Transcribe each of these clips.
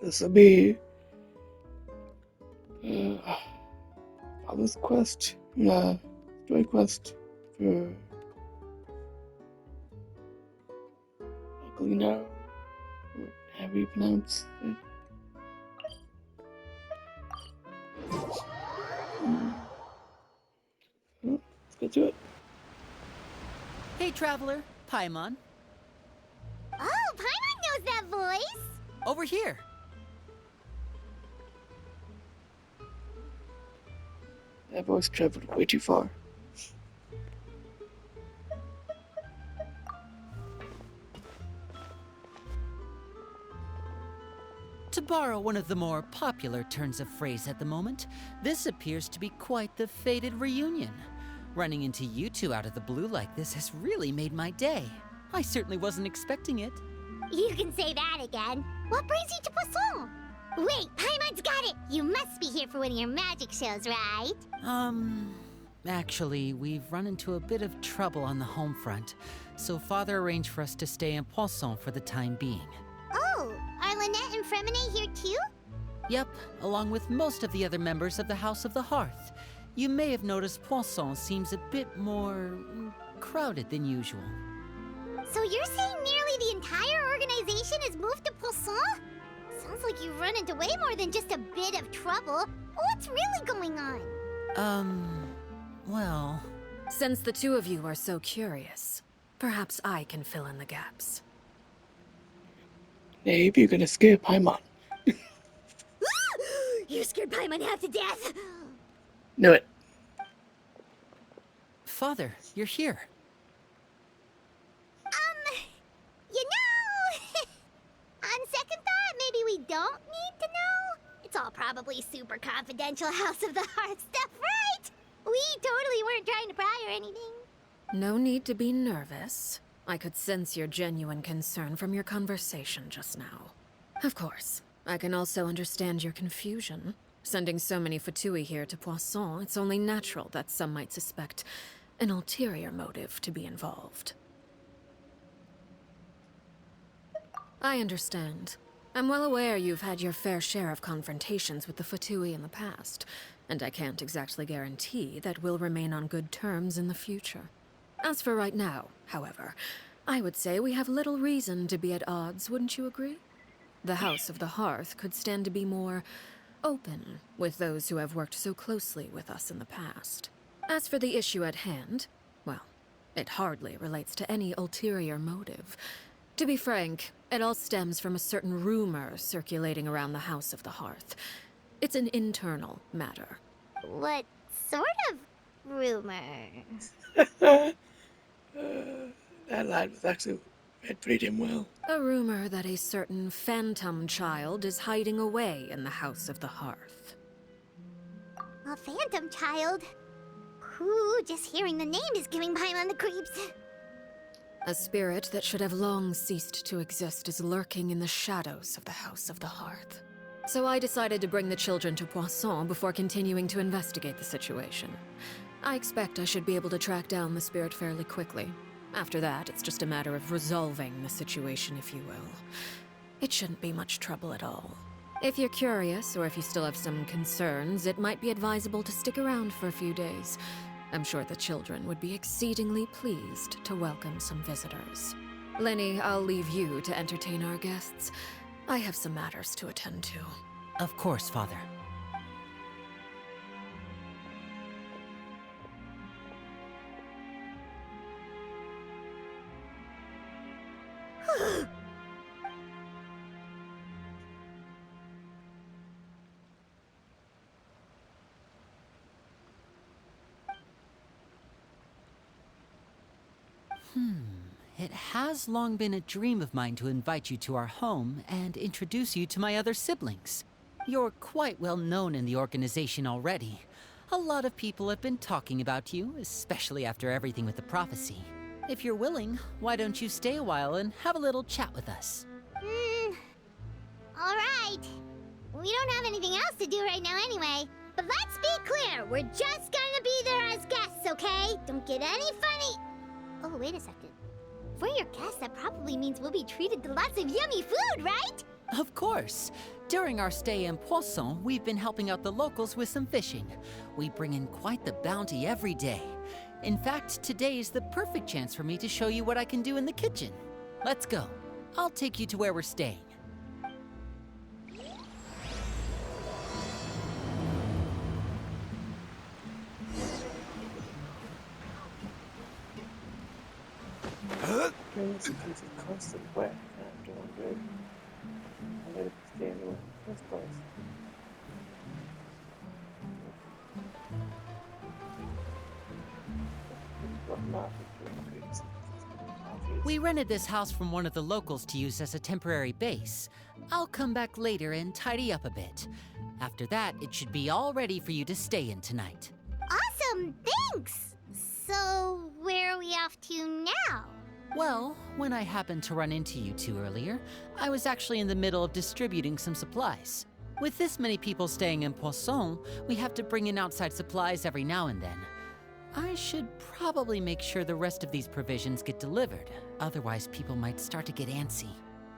This will be Father's quest, story quest for Ocarina, however you pronounce it. Let's get to it. Hey, traveler, Paimon. Oh, Paimon knows that voice! Over here. That voice traveled way too far. To borrow one of the more popular turns of phrase at the moment, this appears to be quite the fated reunion. Running into you two out of the blue like this has really made my day. I certainly wasn't expecting it. You can say that again. What brings you to Poisson? Wait, Paimon's got it! You must be here for one of your magic shows, right? Actually, we've run into a bit of trouble on the home front, so Father arranged for us to stay in Poisson for the time being. Oh, are Lynette and Fremine here too? Yep, along with most of the other members of the House of the Hearth. You may have noticed Poisson seems a bit more crowded than usual. So you're saying nearly the entire organization has moved to Poisson? Sounds like you've run into way more than just a bit of trouble. What's really going on? Well... Since the two of you are so curious, perhaps I can fill in the gaps. Dave, you're gonna scare Paimon. You scared Paimon half to death! Knew it. Father, you're here. You know... on second thought, maybe we don't need to know? It's all probably super confidential House of the Hearth stuff, right? We totally weren't trying to pry or anything. No need to be nervous. I could sense your genuine concern from your conversation just now. Of course, I can also understand your confusion. Sending so many Fatui here to Poisson, it's only natural that some might suspect an ulterior motive to be involved. I understand. I'm well aware you've had your fair share of confrontations with the Fatui in the past, and I can't exactly guarantee that we'll remain on good terms in the future. As for right now, however, I would say we have little reason to be at odds, wouldn't you agree? The House of the Hearth could stand to be more open with those who have worked so closely with us in the past. As for the issue at hand, well, it hardly relates to any ulterior motive. To be frank, it all stems from a certain rumor circulating around the House of the Hearth. It's an internal matter. What sort of rumor? That line was actually read pretty damn well. A rumor that a certain phantom child is hiding away in the House of the Hearth. A phantom child? Ooh, just hearing the name is giving Paimon the creeps. A spirit that should have long ceased to exist is lurking in the shadows of the House of the Hearth. So I decided to bring the children to Poisson before continuing to investigate the situation. I expect I should be able to track down the spirit fairly quickly. After that, it's just a matter of resolving the situation, if you will. It shouldn't be much trouble at all. If you're curious, or if you still have some concerns, it might be advisable to stick around for a few days. I'm sure the children would be exceedingly pleased to welcome some visitors. Lenny, I'll leave you to entertain our guests. I have some matters to attend to. Of course, Father. It has long been a dream of mine to invite you to our home and introduce you to my other siblings. You're quite well known in the organization already. A lot of people have been talking about you, especially after everything with the prophecy. If you're willing, why don't you stay a while and have a little chat with us? Alright. We don't have anything else to do right now anyway. But let's be clear, we're just gonna be there as guests, okay? Don't get any funny... Oh, wait a second. If we're your guests, that probably means we'll be treated to lots of yummy food, right? Of course. During our stay in Poisson, we've been helping out the locals with some fishing. We bring in quite the bounty every day. In fact, today is the perfect chance for me to show you what I can do in the kitchen. Let's go. I'll take you to where we're staying. This is constant wet. I have to wonder. I let it stay in the first place. We rented this house from one of the locals to use as a temporary base. I'll come back later and tidy up a bit. After that, it should be all ready for you to stay in tonight. Awesome, thanks! So, where are we off to now? Well, when I happened to run into you two earlier, I was actually in the middle of distributing some supplies. With this many people staying in Poisson, we have to bring in outside supplies every now and then. I should probably make sure the rest of these provisions get delivered. Otherwise, people might start to get antsy.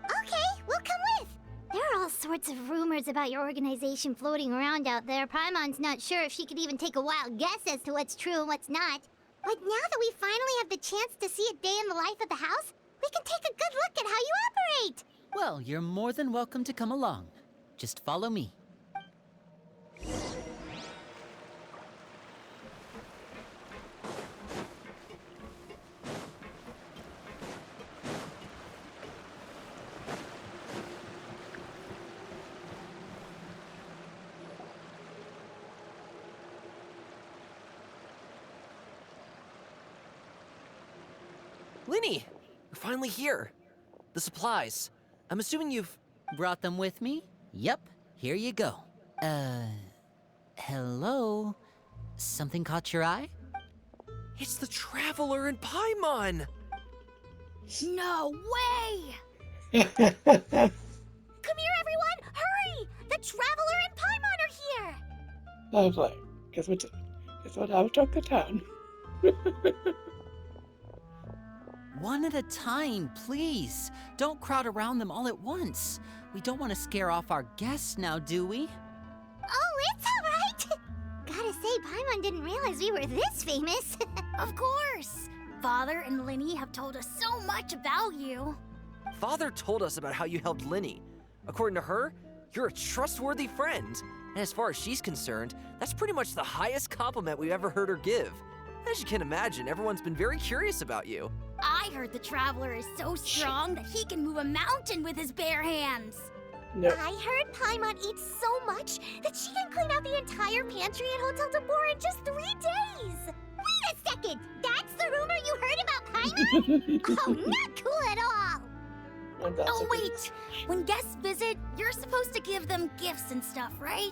Okay, we'll come with! There are all sorts of rumors about your organization floating around out there. Paimon's not sure if she could even take a wild guess as to what's true and what's not. But now that we finally have the chance to see a day in the life of the house, we can take a good look at how you operate! Well, you're more than welcome to come along. Just follow me. Linny, you're finally here. The supplies. I'm assuming you've... Brought them with me? Yep, here you go. Hello? Something caught your eye? It's the Traveler in Paimon! No way! Come here, everyone! Hurry! The Traveler and Paimon are here! I was like, guess what? I will talk the town. One at a time, please. Don't crowd around them all at once. We don't want to scare off our guests now, do we? Oh, it's all right! Gotta say, Paimon didn't realize we were this famous. Of course! Father and Linny have told us so much about you. Father told us about how you helped Linny. According to her, you're a trustworthy friend. And as far as she's concerned, that's pretty much the highest compliment we've ever heard her give. As you can imagine, everyone's been very curious about you. I heard the Traveler is so strong that he can move a mountain with his bare hands. No. I heard Paimon eats so much that she can clean out the entire pantry at Hotel de Boer in just 3 days! Wait a second! That's the rumor you heard about Paimon? Oh, not cool at all! And that's Oh, a good- wait! When guests visit, you're supposed to give them gifts and stuff, right?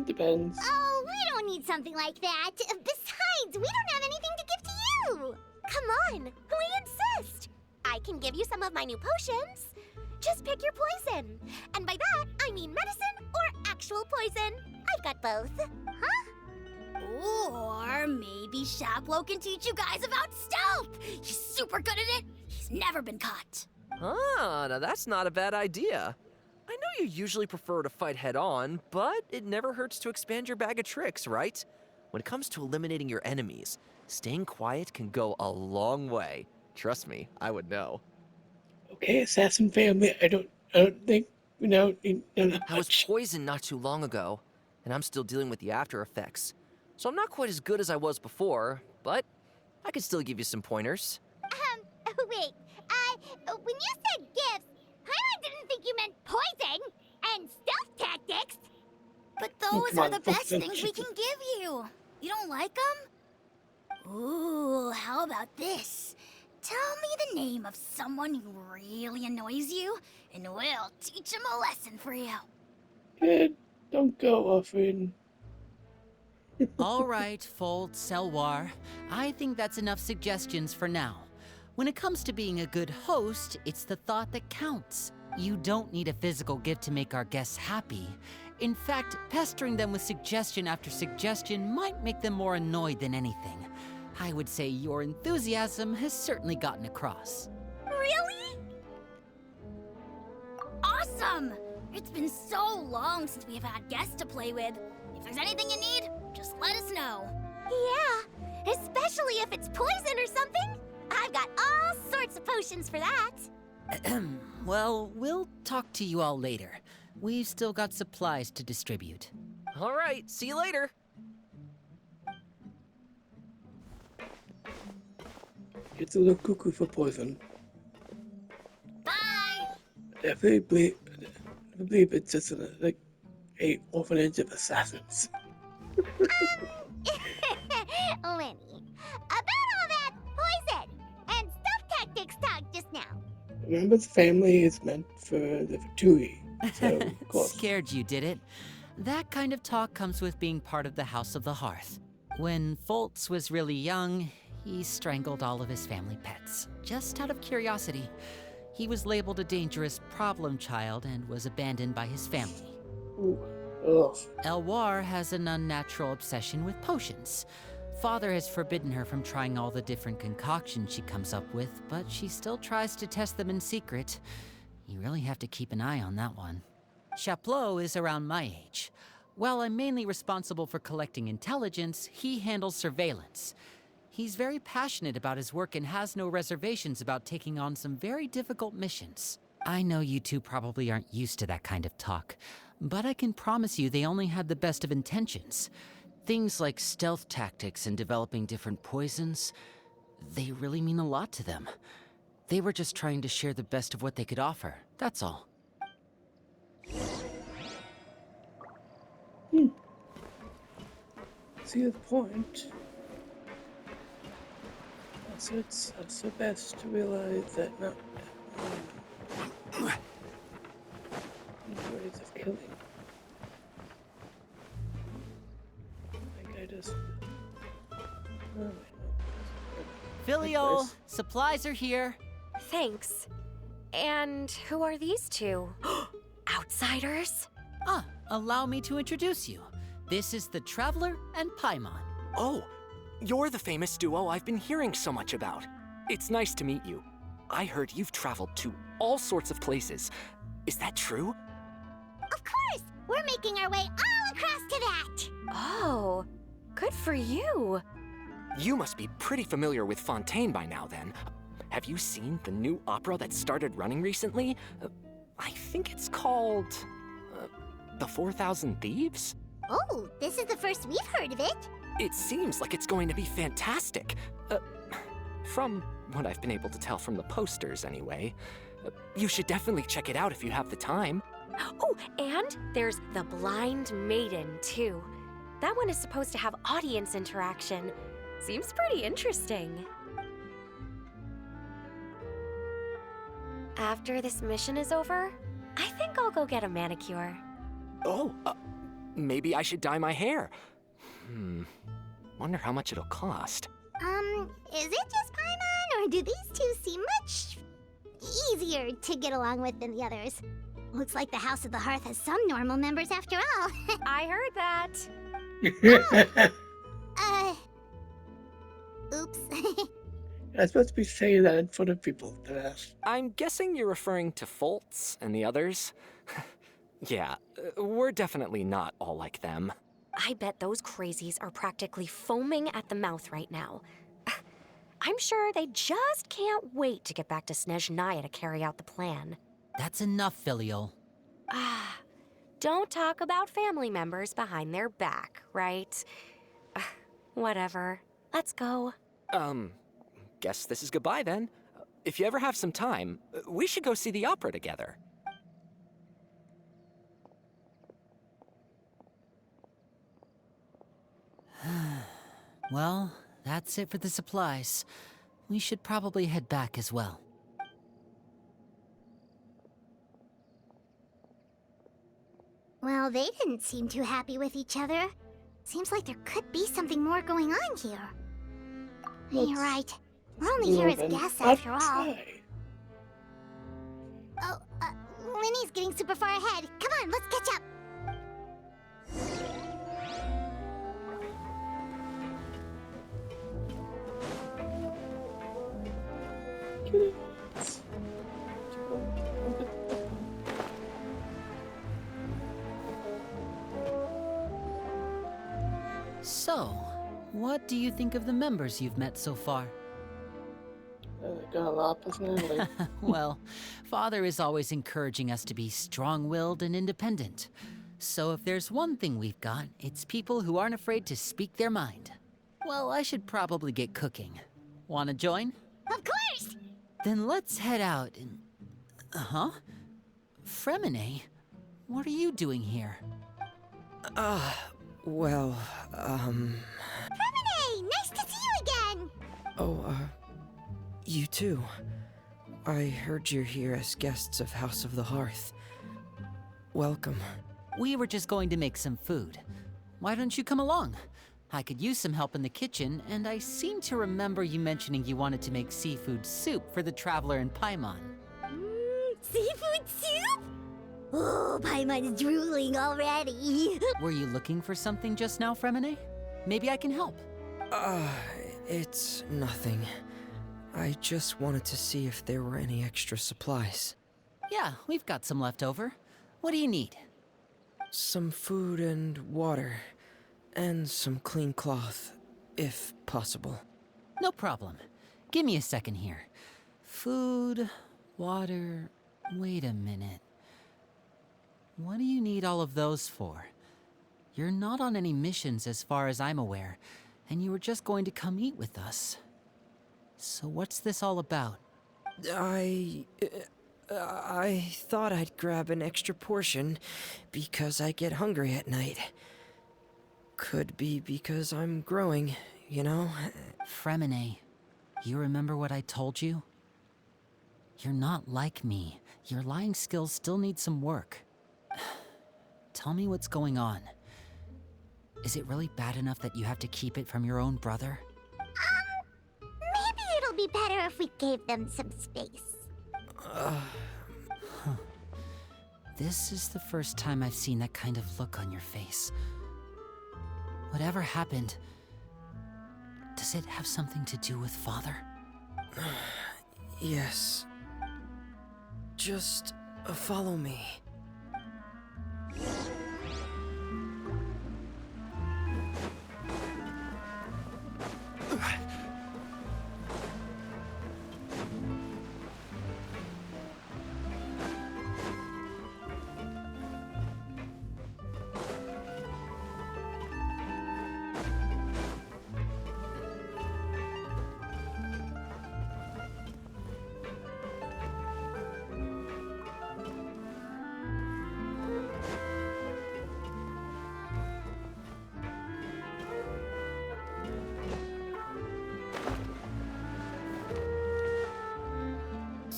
Depends. Oh, we don't need something like that. Besides, we don't have anything to give to you! Come on, we insist! I can give you some of my new potions. Just pick your poison. And by that, I mean medicine or actual poison. I've got both. Huh? Or maybe Shaplo can teach you guys about stealth! He's super good at it! He's never been caught! Ah, now that's not a bad idea. I know you usually prefer to fight head-on, but it never hurts to expand your bag of tricks, right? When it comes to eliminating your enemies, staying quiet can go a long way. Trust me, I would know. Okay, assassin family. I don't think we know. I was poisoned not too long ago, and I'm still dealing with the after effects. So I'm not quite as good as I was before, but I can still give you some pointers. Wait. When you said gifts, Paimon didn't think you meant poison and stealth tactics. But Oh, those come are on, the don't best think things she we can give you. You don't like them? Ooh, how about this? Tell me the name of someone who really annoys you, and we'll teach him a lesson for you. Good. Don't go often. All right, Fold, Selwar. I think that's enough suggestions for now. When it comes to being a good host, it's the thought that counts. You don't need a physical gift to make our guests happy. In fact, pestering them with suggestion after suggestion might make them more annoyed than anything. I would say your enthusiasm has certainly gotten across. Really? awesome! It's been so long since we've had guests to play with. If there's anything you need, just let us know. Yeah, especially if it's poison or something. I've got all sorts of potions for that. Well, we'll talk to you all later. We've still got supplies to distribute. All right, see you later. It's a little cuckoo for poison. Bye! I believe it's just like a orphanage of assassins. Lenny, about all that poison and stealth tactics talk just now. Remember, the family is meant for the Fatui, so of course. Scared you, did it? That kind of talk comes with being part of the House of the Hearth. When Foltz was really young, he strangled all of his family pets, just out of curiosity. He was labeled a dangerous problem child and was abandoned by his family. Ooh, ugh. Elwar has an unnatural obsession with potions. Father has forbidden her from trying all the different concoctions she comes up with, but she still tries to test them in secret. You really have to keep an eye on that one. Chaplot is around my age. While I'm mainly responsible for collecting intelligence, he handles surveillance. He's very passionate about his work and has no reservations about taking on some very difficult missions. I know you two probably aren't used to that kind of talk, but I can promise you they only had the best of intentions. Things like stealth tactics and developing different poisons, they really mean a lot to them. They were just trying to share the best of what they could offer, that's all. See the point. Also, it's also best to realize that not ways of killing. I think I just. Oh, wait, no. Filio, Nice. supplies are here. Thanks. And who are these two? Outsiders? Allow me to introduce you. This is the Traveler and Paimon. Oh, you're the famous duo I've been hearing so much about. It's nice to meet you. I heard you've traveled to all sorts of places. Is that true? Of course, we're making our way all across to that. Oh, good for you. You must be pretty familiar with Fontaine by now, then. Have you seen the new opera that started running recently? I think it's called... The 4,000 Thieves? Oh, this is the first we've heard of it. It seems like it's going to be fantastic. From what I've been able to tell from the posters, anyway. You should definitely check it out if you have the time. Oh, and there's The Blind Maiden, too. That one is supposed to have audience interaction. Seems pretty interesting. After this mission is over, I think I'll go get a manicure. Oh, maybe I should dye my hair. Wonder how much it'll cost. Is it just Paimon, or do these two seem much easier to get along with than the others? Looks like the House of the Hearth has some normal members after all. I heard that. Oops. I'm supposed to be saying that in front of people. I'm guessing you're referring to Foltz and the others? Yeah, we're definitely not all like them. I bet those crazies are practically foaming at the mouth right now. I'm sure they just can't wait to get back to Snezhnaya to carry out the plan. That's enough, Filio. Don't talk about family members behind their back, right? Whatever. Let's go. Guess this is goodbye then. If you ever have some time, we should go see the opera together. Well, that's it for the supplies. We should probably head back as well. Well, they didn't seem too happy with each other. Seems like there could be something more going on here. You're right. We're only here as guests after all. Oh, Linny's getting super far ahead. Come on, let's catch up. What do you think of the members you've met so far? They got a lot of personality. Well, Father is always encouraging us to be strong-willed and independent. So if there's one thing we've got, it's people who aren't afraid to speak their mind. Well, I should probably get cooking. Wanna join? Of course! Then let's head out and... Huh? Fremine, what are you doing here? Well, Hey, nice to see you again! you too. I heard you're here as guests of House of the Hearth. Welcome. We were just going to make some food. Why don't you come along? I could use some help in the kitchen, and I seem to remember you mentioning you wanted to make seafood soup for the traveler in Paimon. Seafood soup? Oh, Paimon's drooling already. Were you looking for something just now, Fremine? Maybe I can help. It's nothing. I just wanted to see if there were any extra supplies. Yeah, we've got some left over. What do you need? Some food and water. And some clean cloth, if possible. No problem. Give me a second here. Food, water... Wait a minute. What do you need all of those for? You're not on any missions as far as I'm aware, and you were just going to come eat with us. So what's this all about? I thought I'd grab an extra portion because I get hungry at night. Could be because I'm growing, you know? Fremine, you remember what I told you? You're not like me. Your lying skills still need some work. Tell me what's going on. Is it really bad enough that you have to keep it from your own brother? Maybe it'll be better if we gave them some space. This is the first time I've seen that kind of look on your face. Whatever happened, does it have something to do with Father? Yes. Just follow me.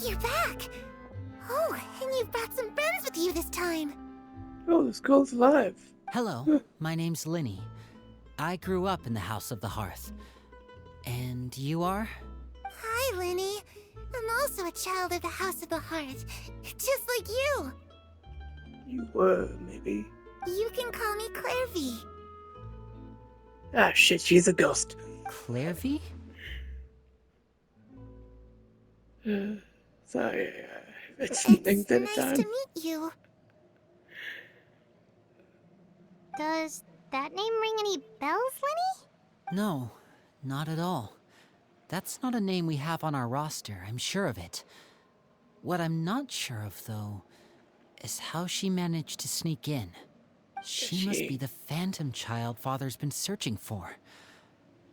You're back! Oh, and you've brought some friends with you this time. Oh, this girl's alive. Hello, my name's Linny. I grew up in the House of the Hearth. And you are? Hi, Linny. I'm also a child of the House of the Hearth, just like you. You were, maybe. You can call me Clairvy. Ah, shit, she's a ghost. Clairvy? Sorry, it's It's things at a nice time. to meet you. Does that name ring any bells, Linny? No, not at all. That's not a name we have on our roster, I'm sure of it. What I'm not sure of, though, is how she managed to sneak in. She must be the phantom child Father's been searching for.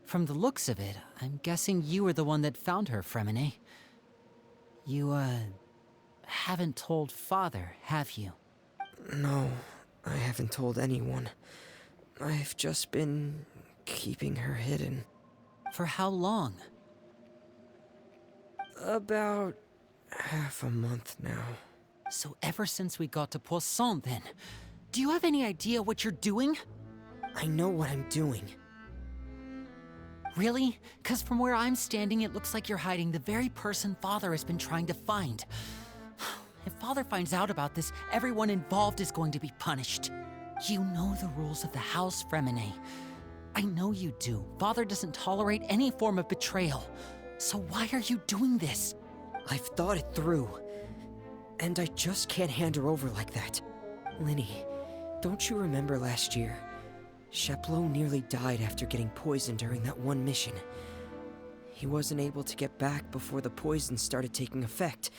From the looks of it, I'm guessing you were the one that found her, Fremine. You, haven't told Father, have you? No, I haven't told anyone. I've just been keeping her hidden. For how long? About half a month now. So ever since we got to Poisson, then. Do you have any idea what you're doing? I know what I'm doing. Really? 'Cause from where I'm standing, it looks like you're hiding the very person Father has been trying to find. If Father finds out about this, everyone involved is going to be punished. You know the rules of the house, Fremine. I know you do. Father doesn't tolerate any form of betrayal. So why are you doing this? I've thought it through. And I just can't hand her over like that. Linny, don't you remember last year? Sheplo nearly died after getting poisoned during that one mission. He wasn't able to get back before the poison started taking effect,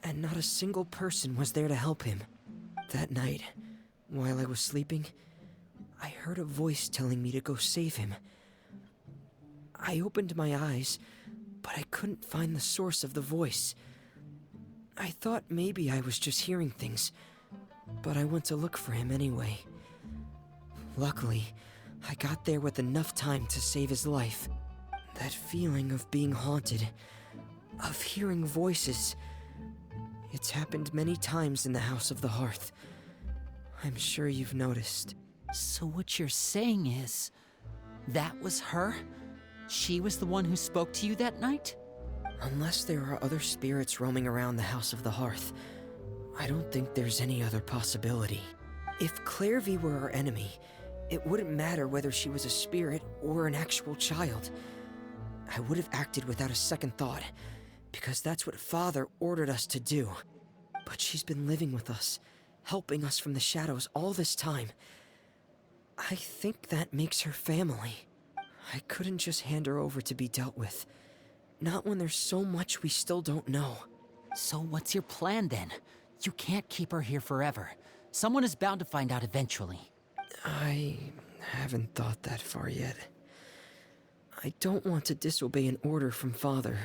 and not a single person was there to help him. That night, while I was sleeping, I heard a voice telling me to go save him. I opened my eyes, but I couldn't find the source of the voice. I thought maybe I was just hearing things, but I went to look for him anyway. Luckily, I got there with enough time to save his life. That feeling of being haunted, of hearing voices, it's happened many times in the House of the Hearth. I'm sure you've noticed. So what you're saying is, that was her? She was the one who spoke to you that night? Unless there are other spirits roaming around the House of the Hearth, I don't think there's any other possibility. If Clairvy were our enemy, it wouldn't matter whether she was a spirit or an actual child. I would have acted without a second thought, because that's what Father ordered us to do. But she's been living with us, helping us from the shadows all this time. I think that makes her family. I couldn't just hand her over to be dealt with. Not when there's so much we still don't know. So what's your plan then? You can't keep her here forever. Someone is bound to find out eventually. I haven't thought that far yet. I don't want to disobey an order from Father,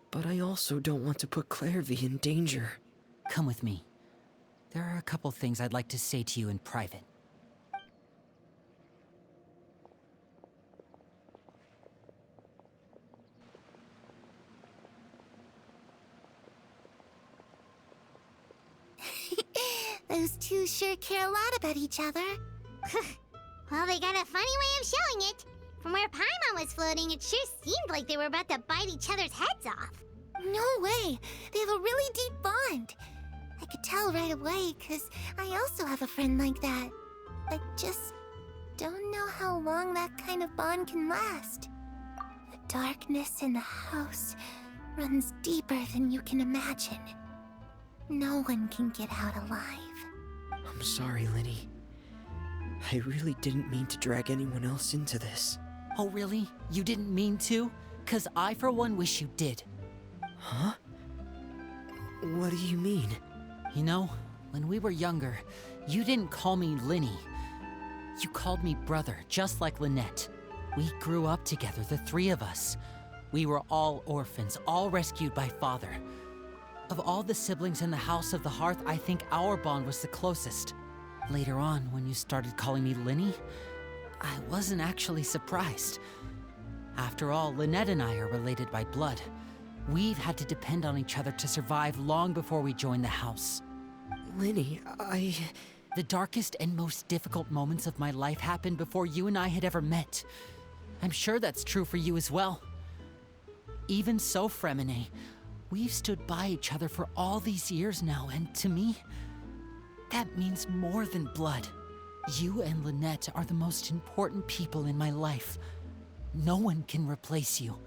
but I also don't want to put Clairvy in danger. Come with me. There are a couple things I'd like to say to you in private. Those two sure care a lot about each other. Well, they got a funny way of showing it. From where Paimon was floating, it sure seemed like they were about to bite each other's heads off. No way. They have a really deep bond. I could tell right away, because I also have a friend like that. I just don't know how long that kind of bond can last. The darkness in the house runs deeper than you can imagine. No one can get out alive. I'm sorry, Linny. I really didn't mean to drag anyone else into this. Oh really? You didn't mean to? 'Cause I for one wish you did. Huh? What do you mean? You know, when we were younger, you didn't call me Linny. You called me brother, just like Lynette. We grew up together, the three of us. We were all orphans, all rescued by Father. Of all the siblings in the House of the Hearth, I think our bond was the closest. Later on, when you started calling me Linny, I wasn't actually surprised. After all, Lynette and I are related by blood. We've had to depend on each other to survive long before we joined the house. Linny, The darkest and most difficult moments of my life happened before you and I had ever met. I'm sure that's true for you as well. Even so, Fremine, we've stood by each other for all these years now, and to me, that means more than blood. You and Lynette are the most important people in my life. No one can replace you.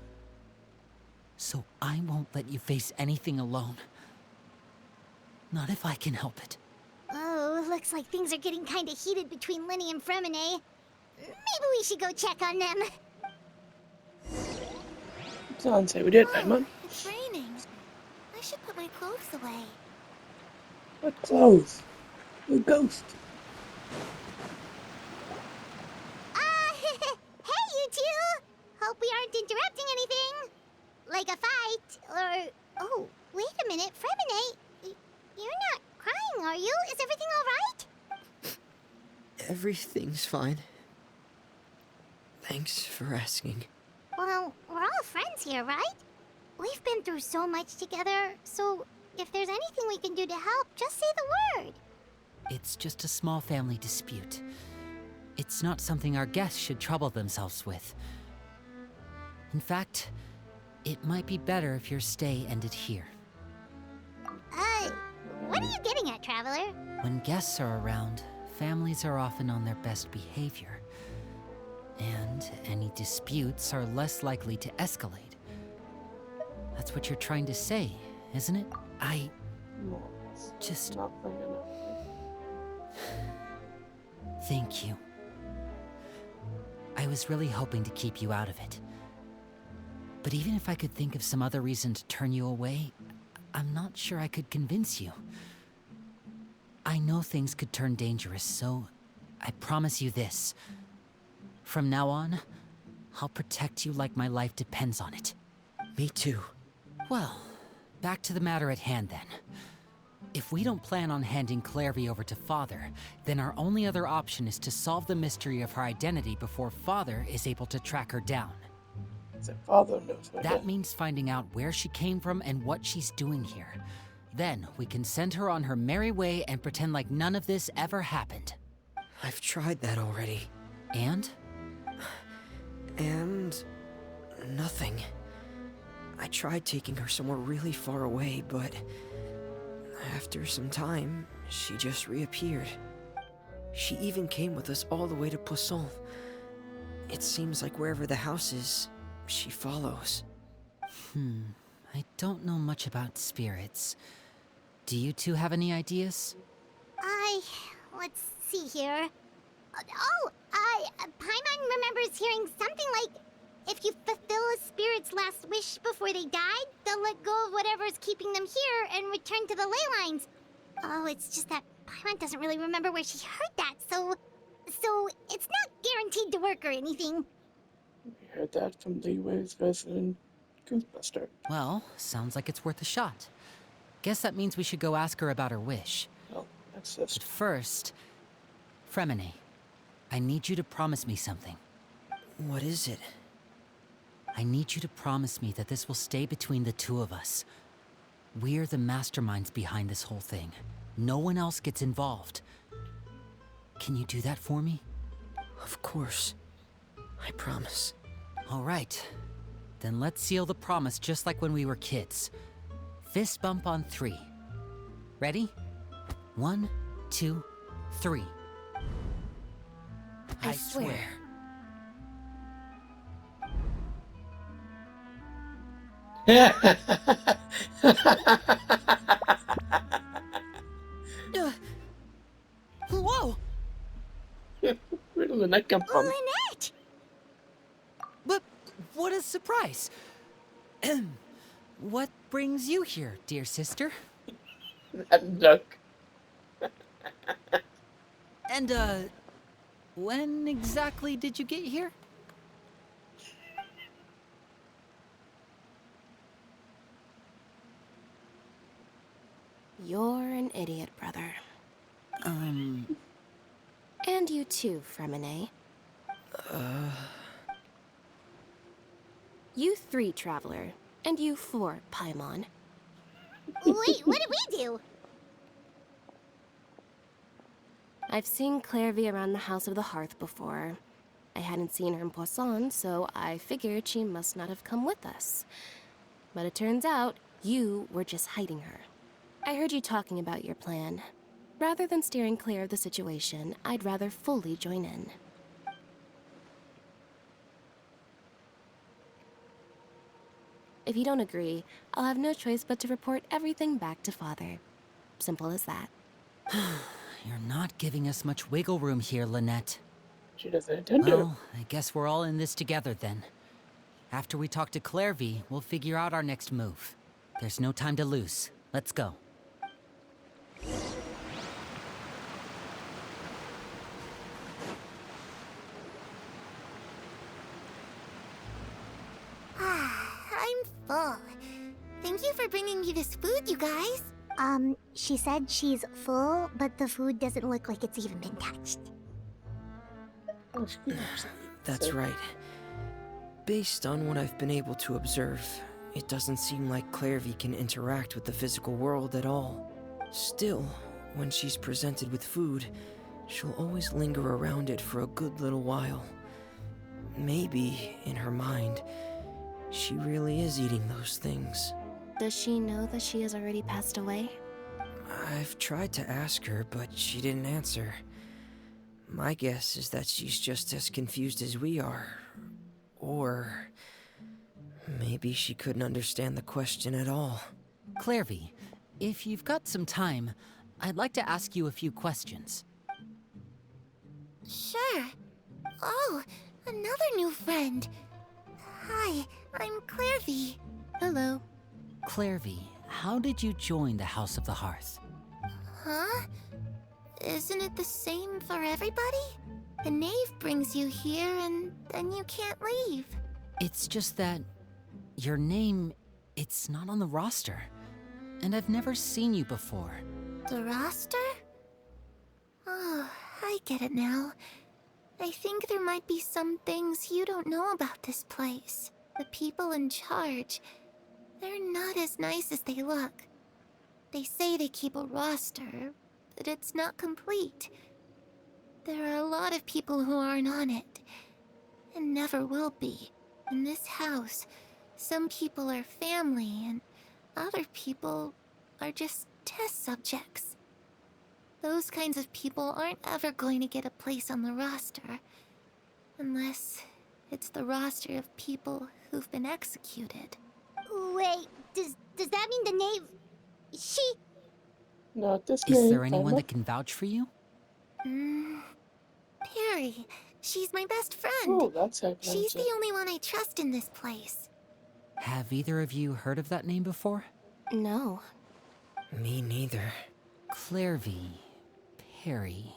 So I won't let you face anything alone. Not if I can help it. Oh, looks like things are getting kinda heated between Linny and Fremine. Maybe we should go check on them. Sounds like we did, Whoa, Paimon. it's raining. I should put my clothes away. What clothes? You're a ghost. Hey, you two! Hope we aren't interrupting anything. Like a fight, or... Oh, wait a minute, Fremine. You're not crying, are you? Is everything alright? everything's fine. Thanks for asking. Well, we're all friends here, right? We've been through so much together, so if there's anything we can do to help, just say the word. It's just a small family dispute. It's not something our guests should trouble themselves with. In fact, it might be better if your stay ended here. What are you getting at, Traveler? When guests are around, families are often on their best behavior. And any disputes are less likely to escalate. That's what you're trying to say, isn't it? No, it's Just not funny enough. thank you. I was really hoping to keep you out of it. But even if I could think of some other reason to turn you away, I'm not sure I could convince you. I know things could turn dangerous, so I promise you this. From now on, I'll protect you like my life depends on it. Me too. Well, back to the matter at hand then. If we don't plan on handing Clairvy over to Father, then our only other option is to solve the mystery of her identity before Father is able to track her down. So Father knows her. That means finding out where she came from and what she's doing here. Then we can send her on her merry way and pretend like none of this ever happened. I've tried that already. And? And... nothing. I tried taking her somewhere really far away, but... after some time, she just reappeared. She even came with us all the way to Poisson. It seems like wherever the house is, she follows. I don't know much about spirits. Do you two have any ideas? Let's see here. Paimon remembers hearing something like, if you fulfill a spirit's last wish before they died, they'll let go of whatever's keeping them here and return to the ley lines. Oh, it's just that Paimon doesn't really remember where she heard that, so it's not guaranteed to work or anything. We heard that from Leeway's resident Goosbuster. Well, sounds like it's worth a shot. Guess that means we should go ask her about her wish. Well, that's this. But first, Fremine, I need you to promise me something. What is it? I need you to promise me that this will stay between the two of us. We're the masterminds behind this whole thing. No one else gets involved. Can you do that for me? Of course. I promise. All right. Then let's seal the promise just like when we were kids. Fist bump on 3. Ready? 1, 2, 3. I swear. Whoa! Where did that come from? Lynette! But what a surprise! What brings you here, dear sister? That duck. And, when exactly did you get here? You're an idiot, brother. And you too, Fremine. You 3, Traveler. And you 4, Paimon. Wait, what did we do? I've seen Clairvy around the House of the Hearth before. I hadn't seen her in Poisson, so I figured she must not have come with us. But it turns out, you were just hiding her. I heard you talking about your plan. Rather than steering clear of the situation, I'd rather fully join in. If you don't agree, I'll have no choice but to report everything back to Father. Simple as that. You're not giving us much wiggle room here, Lynette. She doesn't intend to. Well, I guess we're all in this together then. After we talk to Clairvy, we'll figure out our next move. There's no time to lose. Let's go. I'm full. Thank you for bringing me this food, you guys. She said she's full, but the food doesn't look like it's even been touched. Oh, she keeps- That's right. Based on what I've been able to observe, it doesn't seem like Clairvy can interact with the physical world at all. Still, when she's presented with food, she'll always linger around it for a good little while. Maybe, in her mind, she really is eating those things. Does she know that she has already passed away? I've tried to ask her, but she didn't answer. My guess is that she's just as confused as we are. Or maybe she couldn't understand the question at all. Clairvy, if you've got some time, I'd like to ask you a few questions. Sure. Oh, Another new friend. Hi, I'm Clairvy. Hello. Clairvy, how did you join the House of the Hearth? Huh? Isn't it the same for everybody? The knave brings you here and then you can't leave. It's just that your name, it's not on the roster. And I've never seen you before. The roster? Oh, I get it now. I think there might be some things you don't know about this place. The people in charge, they're not as nice as they look. They say they keep a roster, but it's not complete. There are a lot of people who aren't on it, and never will be. In this house, some people are family, and other people are just test subjects. Those kinds of people aren't ever going to get a place on the roster, unless it's the roster of people who've been executed. Wait, does that mean the knave... She... Not this Is name. there anyone Timer. that can vouch for you? Perry. She's my best friend. Oh, that's her. She's the only one I trust in this place. Have either of you heard of that name before? No. Me neither. Clairvy, Perry.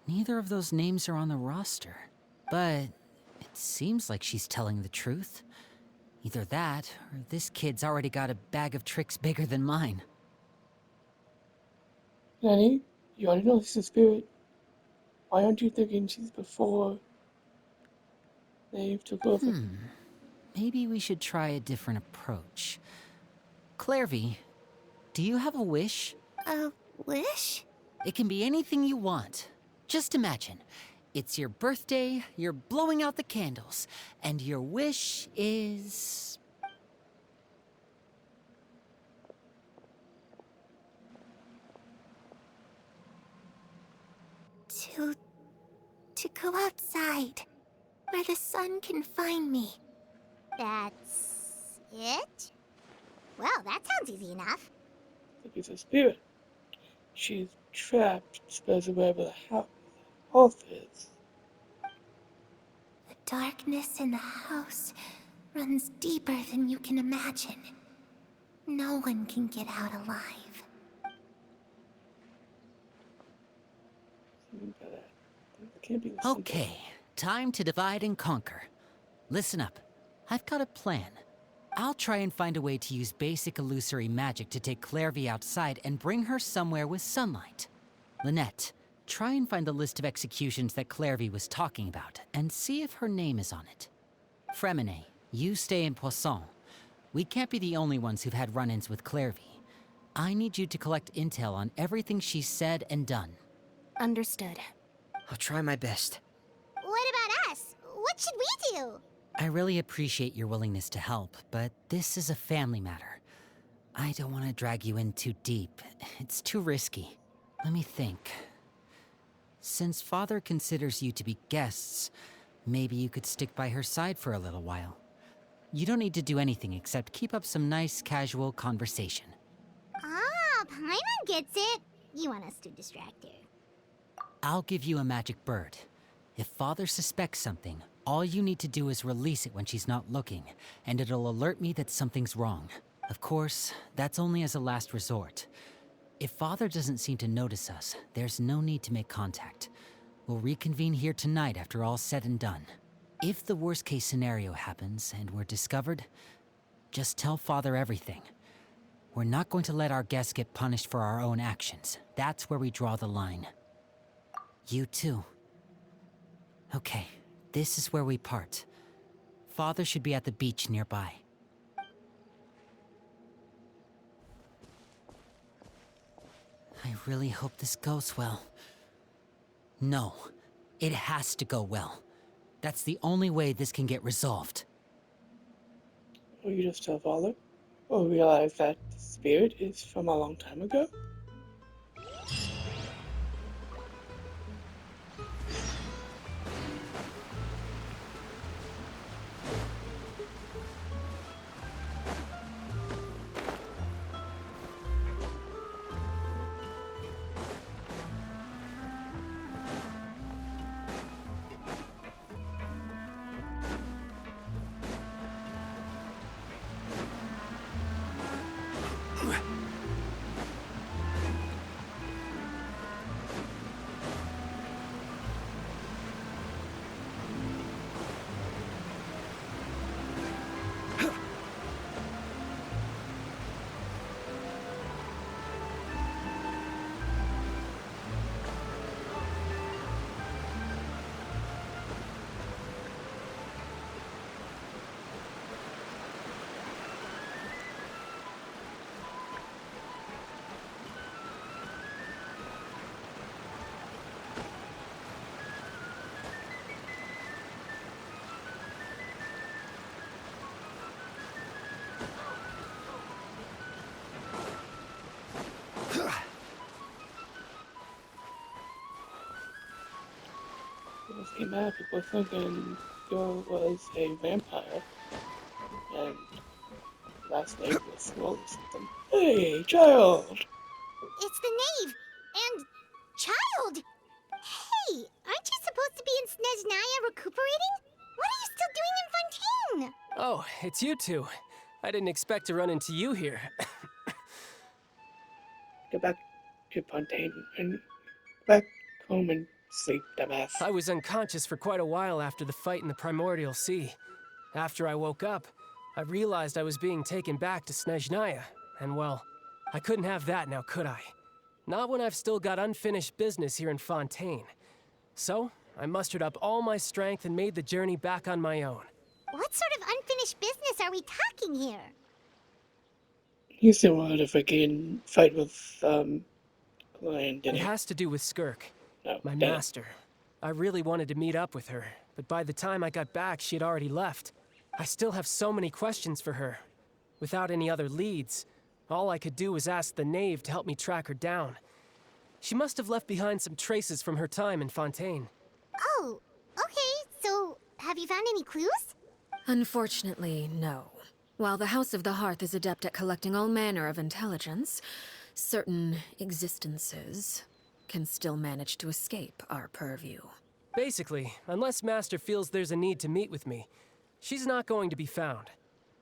Neither of those names are on the roster. But it seems like she's telling the truth. Either that, or this kid's already got a bag of tricks bigger than mine. Nanny, you already know she's a spirit. Why aren't you thinking she's before Nave took over? Maybe we should try a different approach. Clairvy, do you have a wish? A wish? It can be anything you want. Just imagine. It's your birthday, you're blowing out the candles, and your wish is... To go outside, where the sun can find me. That's... it? Well, that sounds easy enough. If it's a spirit, she's trapped, supposedly wherever the hearth is. The darkness in the house runs deeper than you can imagine. No one can get out alive. Something about that. It can't be the same. Okay, time to divide and conquer. Listen up. I've got a plan. I'll try and find a way to use basic illusory magic to take Clairvy outside and bring her somewhere with sunlight. Lynette, try and find the list of executions that Clairvy was talking about, and see if her name is on it. Fremine, you stay in Poisson. We can't be the only ones who've had run-ins with Clairvy. I need you to collect intel on everything she's said and done. Understood. I'll try my best. What about us? What should we do? I really appreciate your willingness to help, but this is a family matter. I don't want to drag you in too deep. It's too risky. Let me think. Since Father considers you to be guests, maybe you could stick by her side for a little while. You don't need to do anything except keep up some nice, casual conversation. Ah, Paimon gets it. You want us to distract her. I'll give you a magic bird. If Father suspects something, all you need to do is release it when she's not looking, and it'll alert me that something's wrong. Of course, that's only as a last resort. If Father doesn't seem to notice us, there's no need to make contact. We'll reconvene here tonight after all's said and done. If the worst-case scenario happens and we're discovered, just tell Father everything. We're not going to let our guests get punished for our own actions. That's where we draw the line. You too. Okay, this is where we part. Father should be at the beach nearby. I really hope this goes well. No, it has to go well. That's the only way this can get resolved. Or you just tell Father? Or realize that the spirit is from a long time ago? this came out, people were thinking Joe was a vampire, and last name was Swole or something. Hey, child! It's the knave! And... child! Hey, aren't you supposed to be in Snezhnaya recuperating? What are you still doing in Fontaine? Oh, it's you two. I didn't expect to run into you here. Get back to Fontaine and back home and sleep, dumbass. I was unconscious for quite a while after the fight in the Primordial Sea. After I woke up, I realized I was being taken back to Snezhnaya, and well, I couldn't have that now, could I? Not when I've still got unfinished business here in Fontaine. So, I mustered up all my strength and made the journey back on my own. What sort of unfinished business are we talking here? You still wanted to freaking fight with, Lion, It didn't you? has to do with Skirk, No, my damn it. master. I really wanted to meet up with her, but by the time I got back, she had already left. I still have so many questions for her. Without any other leads, all I could do was ask the knave to help me track her down. She must have left behind some traces from her time in Fontaine. Oh, okay, so have you found any clues? Unfortunately, no. While the House of the Hearth is adept at collecting all manner of intelligence, certain existences can still manage to escape our purview. Basically, unless Master feels there's a need to meet with me, she's not going to be found.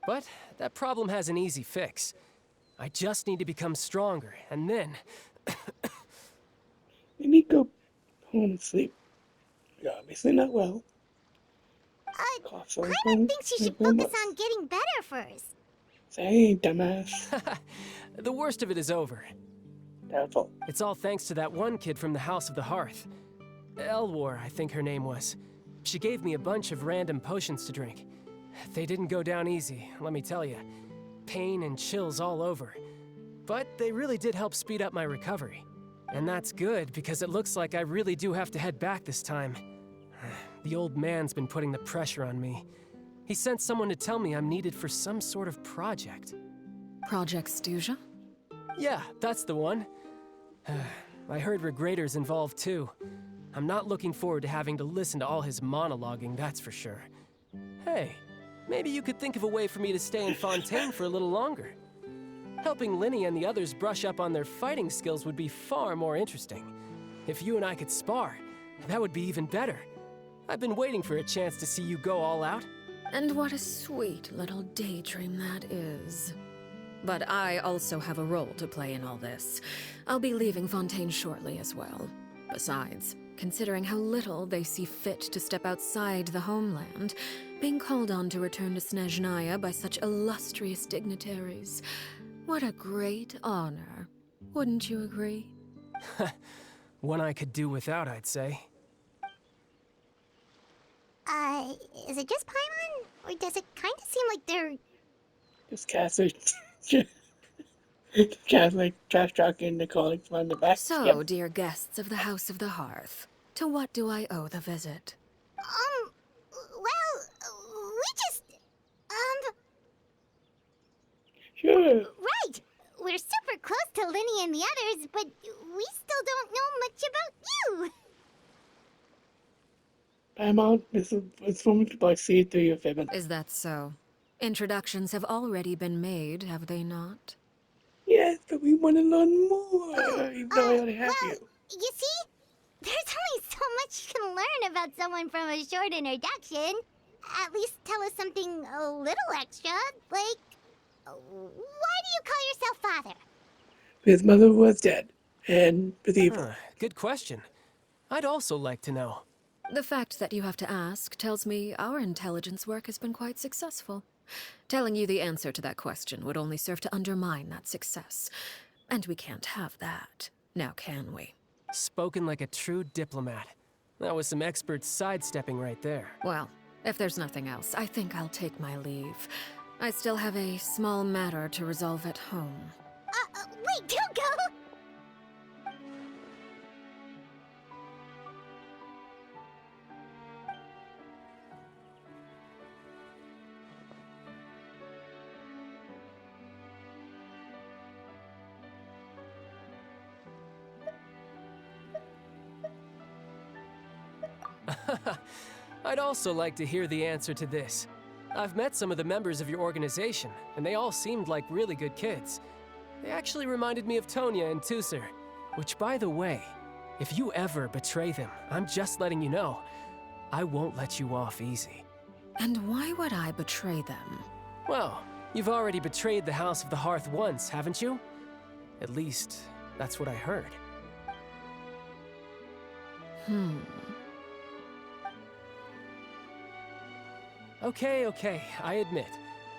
But that problem has an easy fix. I just need to become stronger, and then... You need to go home and sleep. You're obviously not well. Cough Paimon something. thinks you should Maybe focus almost. on getting better first. Say, dumbass. The worst of it is over. Doubtful. It's all thanks to that one kid from the House of the Hearth. Elwar, I think her name was. She gave me a bunch of random potions to drink. They didn't go down easy, let me tell you. Pain and chills all over. But they really did help speed up my recovery. And that's good, because it looks like I really do have to head back this time. The old man's been putting the pressure on me. He sent someone to tell me I'm needed for some sort of project. Project Stuja? Yeah, that's the one. I heard Regrader's involved too. I'm not looking forward to having to listen to all his monologuing, that's for sure. Hey, maybe you could think of a way for me to stay in Fontaine for a little longer. Helping Linny and the others brush up on their fighting skills would be far more interesting. If you and I could spar, that would be even better. I've been waiting for a chance to see you go all out. And what a sweet little daydream that is. But I also have a role to play in all this. I'll be leaving Fontaine shortly as well. Besides, considering how little they see fit to step outside the homeland, being called on to return to Snezhnaya by such illustrious dignitaries, what a great honor. Wouldn't you agree? One I could do without, I'd say. Is it just Paimon? Or does it kind of seem like they're... Just Cassie. Cassie trash talking the colleagues on the back. So, Yep. dear guests of the House of the Hearth, to what do I owe the visit? Well, we just... Sure. Right! We're super close to Linny and the others, but we still don't know much about you! Paimon, this is for me to see through your fibbing. Is that so? Introductions have already been made, have they not? Yes, but we want to learn more, even though I already have well, you. you see? There's only so much you can learn about someone from a short introduction. At least tell us something a little extra, like... why do you call yourself father? His mother was dead, and was evil. Good question. I'd also like to know. The fact that you have to ask tells me our intelligence work has been quite successful. Telling you the answer to that question would only serve to undermine that success. And we can't have that, now can we? Spoken like a true diplomat. That was some expert sidestepping right there. Well, if there's nothing else, I think I'll take my leave. I still have a small matter to resolve at home. Wait, don't go! I'd also like to hear the answer to this. I've met some of the members of your organization, and they all seemed like really good kids. They actually reminded me of Tonya and Tusser, which, by the way, if you ever betray them, I'm just letting you know, I won't let you off easy. And why would I betray them? Well, you've already betrayed the House of the Hearth once, haven't you? At least, that's what I heard. Okay, I admit.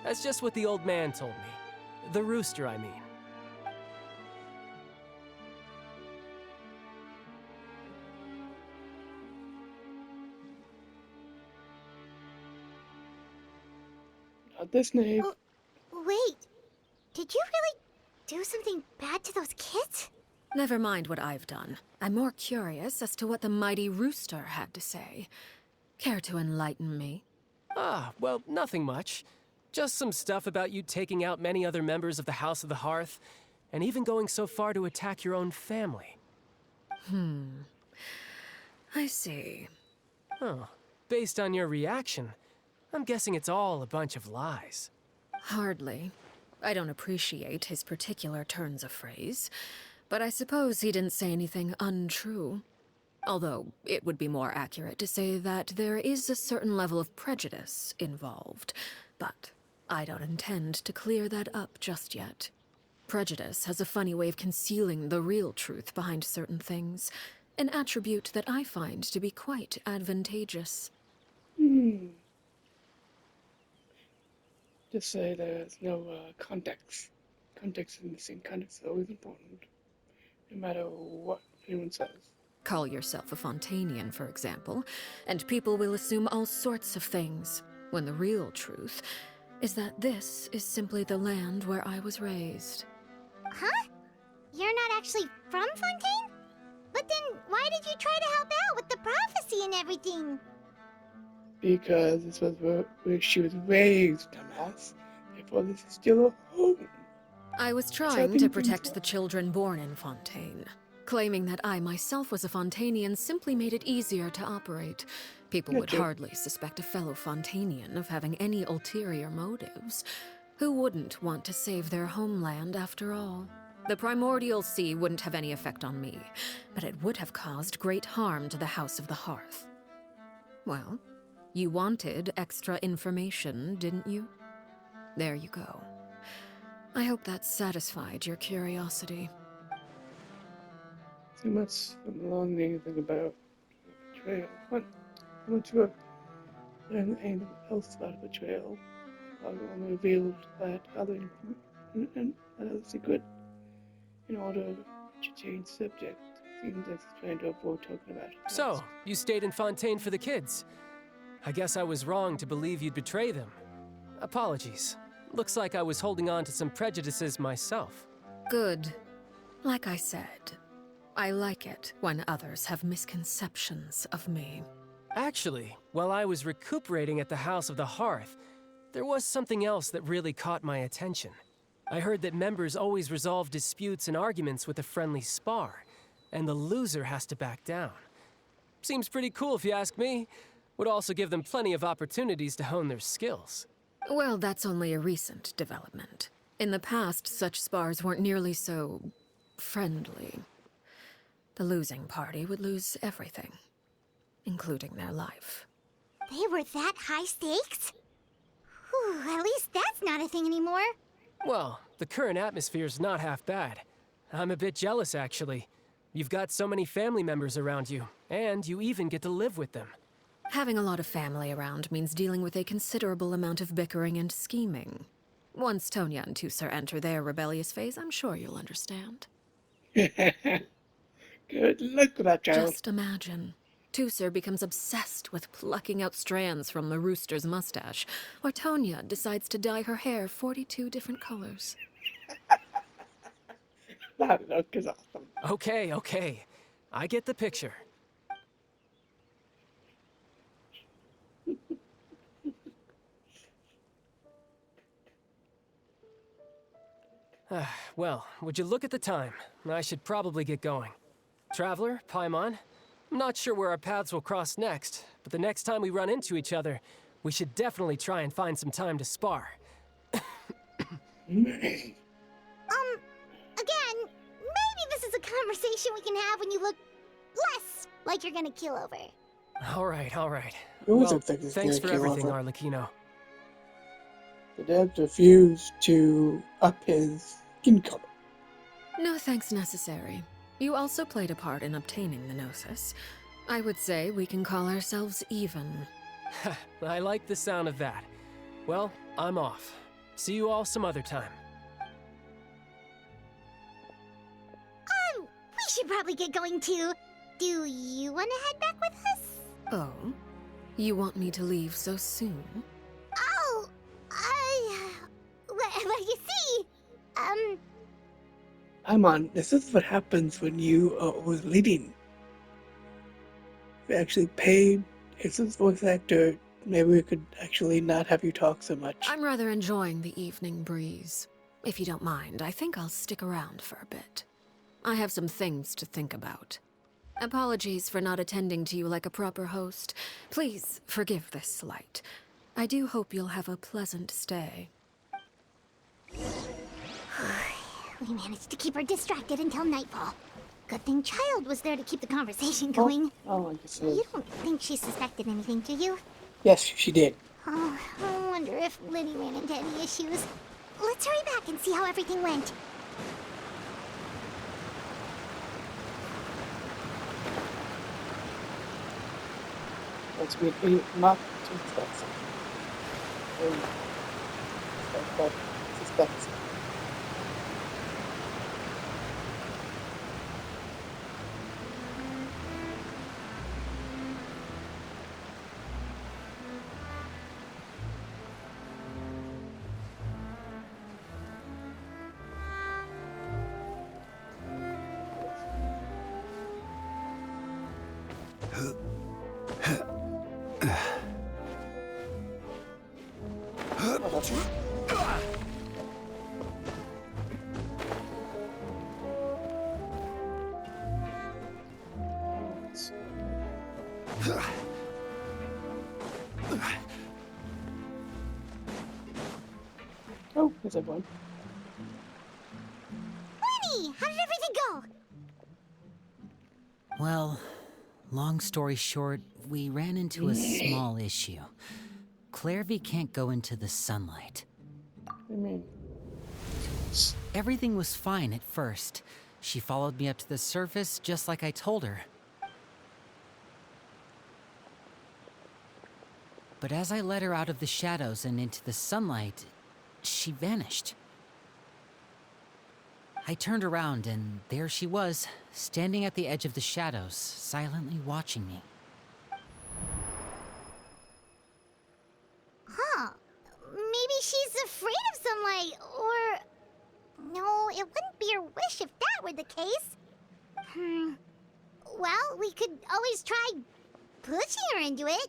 That's just what the old man told me. The rooster, I mean. Not this name. Oh, wait. Did you really do something bad to those kids? Never mind what I've done. I'm more curious as to what the mighty rooster had to say. Care to enlighten me? Well, nothing much. Just some stuff about you taking out many other members of the House of the Hearth, and even going so far to attack your own family. I see. Oh, based on your reaction, I'm guessing it's all a bunch of lies. Hardly. I don't appreciate his particular turns of phrase, but I suppose he didn't say anything untrue. Although, it would be more accurate to say that there is a certain level of prejudice involved, but I don't intend to clear that up just yet. Prejudice has a funny way of concealing the real truth behind certain things, an attribute that I find to be quite advantageous. Just say there's no context. Context is missing. Context is always important, no matter what anyone says. Call yourself a Fontainian, for example, and people will assume all sorts of things, when the real truth is that this is simply the land where I was raised. Huh? You're not actually from Fontaine? But then why did you try to help out with the prophecy and everything? Because this was where she was raised, dumbass. Therefore, this is still a home. I was trying to protect the children born in Fontaine. Claiming that I myself was a Fontainian simply made it easier to operate. People would hardly suspect a fellow Fontainian of having any ulterior motives. Who wouldn't want to save their homeland after all? The primordial sea wouldn't have any effect on me, but it would have caused great harm to the House of the Hearth. Well, you wanted extra information, didn't you? There you go. I hope that satisfied your curiosity. Too much along anything about betrayal. What? I'm not sure anything else about betrayal. I only revealed that other secret in order to change subject. Seems like he's trying to avoid talking about it. So, you stayed in Fontaine for the kids. I guess I was wrong to believe you'd betray them. Apologies. Looks like I was holding on to some prejudices myself. Good. Like I said, I like it when others have misconceptions of me. Actually, while I was recuperating at the House of the Hearth, there was something else that really caught my attention. I heard that members always resolve disputes and arguments with a friendly spar, and the loser has to back down. Seems pretty cool if you ask me. Would also give them plenty of opportunities to hone their skills. Well, that's only a recent development. In the past, such spars weren't nearly so friendly. The losing party would lose everything, including their life. They were that high stakes? Whew, at least that's not a thing anymore. Well, the current atmosphere's not half bad. I'm a bit jealous, actually. You've got so many family members around you, and you even get to live with them. Having a lot of family around means dealing with a considerable amount of bickering and scheming. Once Tonya and Tusser enter their rebellious phase, I'm sure you'll understand. Good luck with that, child. Just imagine. Tusser becomes obsessed with plucking out strands from the rooster's mustache, or Tonya decides to dye her hair 42 different colors. That look is awesome. Okay. I get the picture. Well, would you look at the time? I should probably get going. Traveler, Paimon, I'm not sure where our paths will cross next, but the next time we run into each other, we should definitely try and find some time to spar. Again, maybe this is a conversation we can have when you look less like you're gonna kill over. All right, all right. You always Well, think it's thanks gonna for kill everything, over. Arlecchino. The dad refused to up his skin color. No thanks necessary. You also played a part in obtaining the Gnosis. I would say we can call ourselves even. I like the sound of that. Well, I'm off. See you all some other time. We should probably get going too. Do you want to head back with us? Oh? You want me to leave so soon? Oh, well, you see, Amon, this is what happens when you was leading. If we actually paid his voice actor, maybe we could actually not have you talk so much. I'm rather enjoying the evening breeze. If you don't mind, I think I'll stick around for a bit. I have some things to think about. Apologies for not attending to you like a proper host. Please forgive this slight. I do hope you'll have a pleasant stay. we managed to keep her distracted until nightfall. Good thing Child was there to keep the conversation going. Oh, I guess You don't think she suspected anything, do you? yes, she did. Oh, I wonder if Liddy ran into any issues. Let's hurry back and see how everything went. Let's read not to suspects. But suspects. Oh, there's everyone. Winnie, how did everything go? Well, long story short, we ran into a small issue. Clairvy can't go into the sunlight. I mean, Everything was fine at first. She followed me up to the surface just like I told her. But as I led her out of the shadows and into the sunlight, she vanished. I turned around and there she was, standing at the edge of the shadows, silently watching me. Huh. Maybe she's afraid of sunlight, or... No, it wouldn't be her wish if that were the case. Well, we could always try pushing her into it.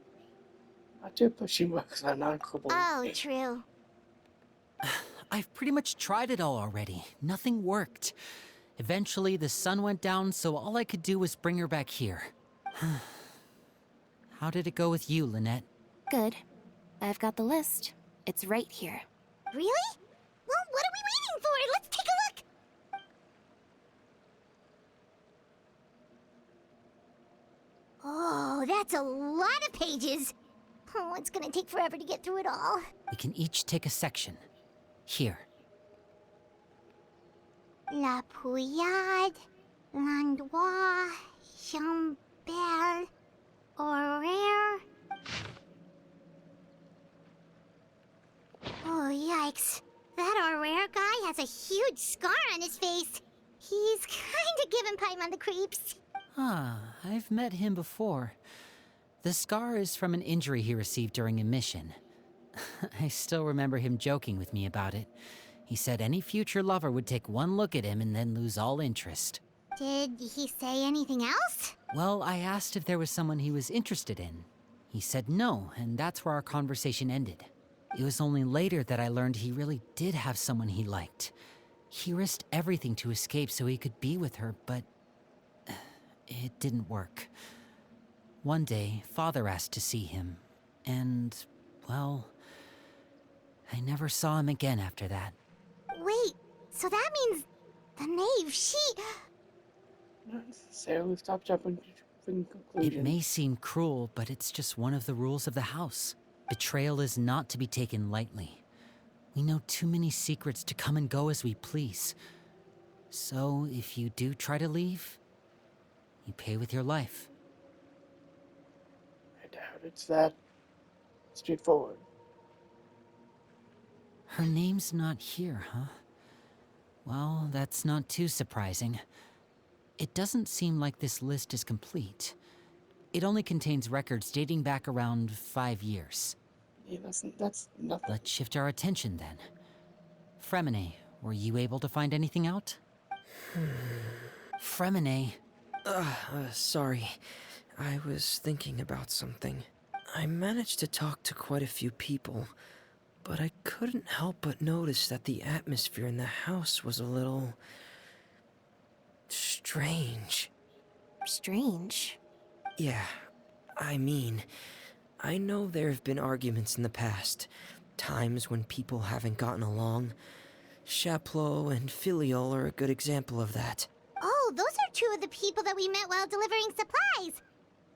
not too pushy because I'm not cool. Oh, true. I've pretty much tried it all already. Nothing worked. Eventually, the sun went down, so all I could do was bring her back here. How did it go with you, Lynette? Good. I've got the list. It's right here. Really? Well, what are we waiting for? Let's take a look! Oh, that's a lot of pages. Oh, it's gonna take forever to get through it all. We can each take a section. Here. La Pouillade, Landois, Chambel, Horaire. Oh, yikes. That Horaire guy has a huge scar on his face. He's kinda giving Paimon the creeps. Ah, I've met him before. The scar is from an injury he received during a mission. I still remember him joking with me about it. He said any future lover would take one look at him and then lose all interest. Did he say anything else? Well, I asked if there was someone he was interested in. He said no, and that's where our conversation ended. It was only later that I learned he really did have someone he liked. He risked everything to escape so he could be with her, but it didn't work. One day, Father asked to see him, and, well, I never saw him again after that. Wait, so that means the knave, she... Not necessarily stop jumping to conclusions. It may seem cruel, but it's just one of the rules of the house. Betrayal is not to be taken lightly. We know too many secrets to come and go as we please. So, if you do try to leave, you pay with your life. I doubt it's that straightforward. Her name's not here, huh? Well, that's not too surprising. It doesn't seem like this list is complete. It only contains records dating back around 5 years. Yeah, that's nothing. Let's shift our attention then. Fremine, were you able to find anything out? Fremine. Sorry. I was thinking about something. I managed to talk to quite a few people, but I couldn't help but notice that the atmosphere in the house was a little... strange. Strange. Yeah, I mean, I know there have been arguments in the past, times when people haven't gotten along. Chaplot and Filial are a good example of that. Oh, those are two of the people that we met while delivering supplies.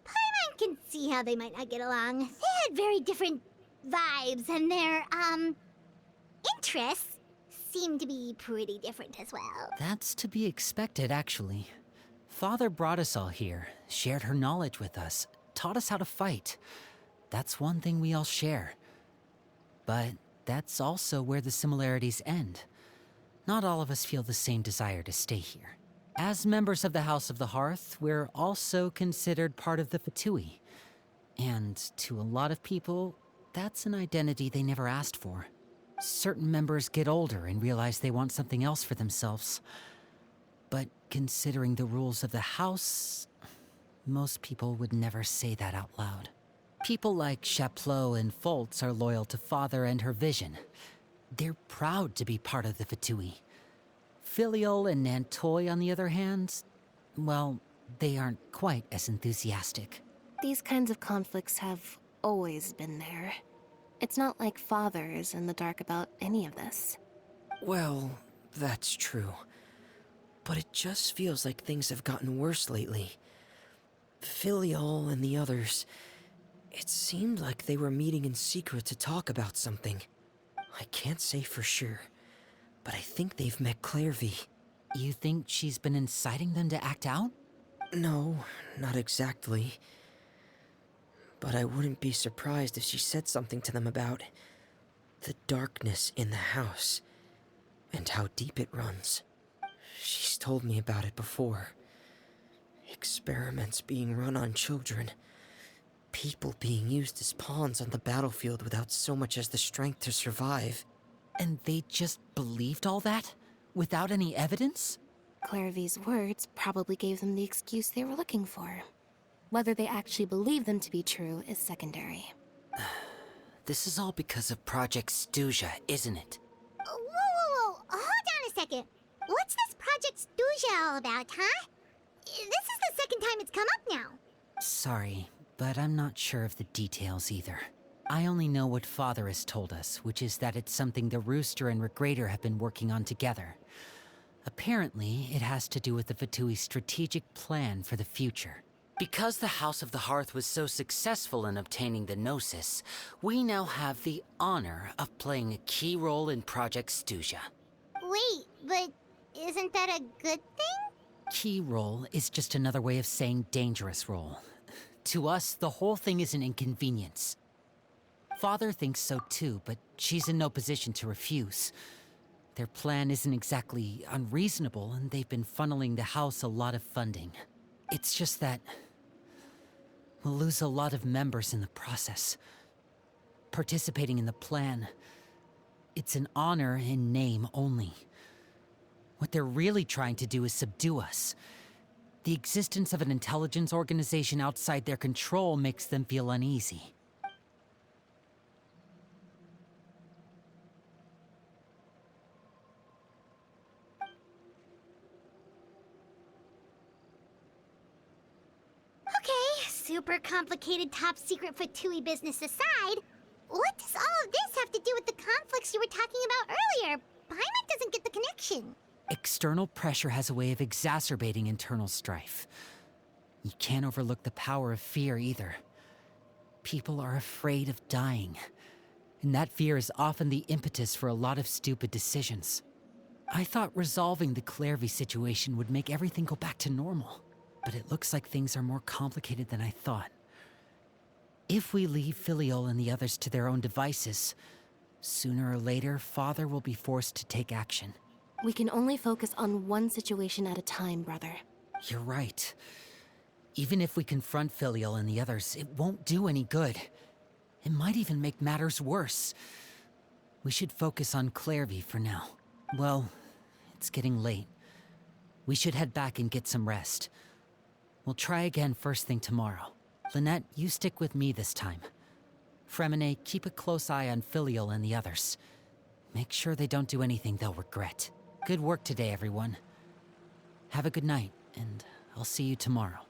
Paimon can see how they might not get along. They had very different vibes, and their, interests seem to be pretty different as well. That's to be expected, actually. Father brought us all here, shared her knowledge with us, taught us how to fight. That's one thing we all share. But that's also where the similarities end. Not all of us feel the same desire to stay here. As members of the House of the Hearth, we're also considered part of the Fatui. And to a lot of people, that's an identity they never asked for. Certain members get older and realize they want something else for themselves. But considering the rules of the house, most people would never say that out loud. People like Chaplot and Foltz are loyal to Father and her vision. They're proud to be part of the Fatui. Filial and Nantoy, on the other hand, well, they aren't quite as enthusiastic. These kinds of conflicts have always been there. It's not like Father is in the dark about any of this. Well, that's true. But it just feels like things have gotten worse lately. Filial and the others, it seemed like they were meeting in secret to talk about something. I can't say for sure, but I think they've met Clairvy. You think she's been inciting them to act out? No, not exactly. But I wouldn't be surprised if she said something to them about the darkness in the house and how deep it runs. She's told me about it before. Experiments being run on children. People being used as pawns on the battlefield without so much as the strength to survive. And they just believed all that? Without any evidence? Clairvy's words probably gave them the excuse they were looking for. Whether they actually believe them to be true is secondary. This is all because of Project Stuja, isn't it? Whoa. Hold on a second. What's this Project Stuja all about, huh? This is the second time it's come up now. Sorry, but I'm not sure of the details either. I only know what Father has told us, which is that it's something the Rooster and Regrator have been working on together. Apparently, it has to do with the Fatui's strategic plan for the future. Because the House of the Hearth was so successful in obtaining the Gnosis, we now have the honor of playing a key role in Project Stuja. Wait, but isn't that a good thing? Key role is just another way of saying dangerous role. To us, the whole thing is an inconvenience. Father thinks so too, but she's in no position to refuse. Their plan isn't exactly unreasonable, and they've been funneling the house a lot of funding. It's just that we'll lose a lot of members in the process. Participating in the plan, it's an honor in name only. What they're really trying to do is subdue us. The existence of an intelligence organization outside their control makes them feel uneasy. Okay, super complicated top secret Fatui business aside, what does all of this have to do with the conflicts you were talking about earlier? Paimon doesn't get the connection. External pressure has a way of exacerbating internal strife. You can't overlook the power of fear either. People are afraid of dying, and that fear is often the impetus for a lot of stupid decisions. I thought resolving the Clairvy situation would make everything go back to normal, but it looks like things are more complicated than I thought. If we leave Filiol and the others to their own devices, sooner or later, Father will be forced to take action. We can only focus on one situation at a time, brother. You're right. Even if we confront Filiol and the others, it won't do any good. It might even make matters worse. We should focus on Clairvy for now. Well, it's getting late. We should head back and get some rest. We'll try again first thing tomorrow. Lynette, you stick with me this time. Fremine, keep a close eye on Filiol and the others. Make sure they don't do anything they'll regret. Good work today, everyone. Have a good night, and I'll see you tomorrow.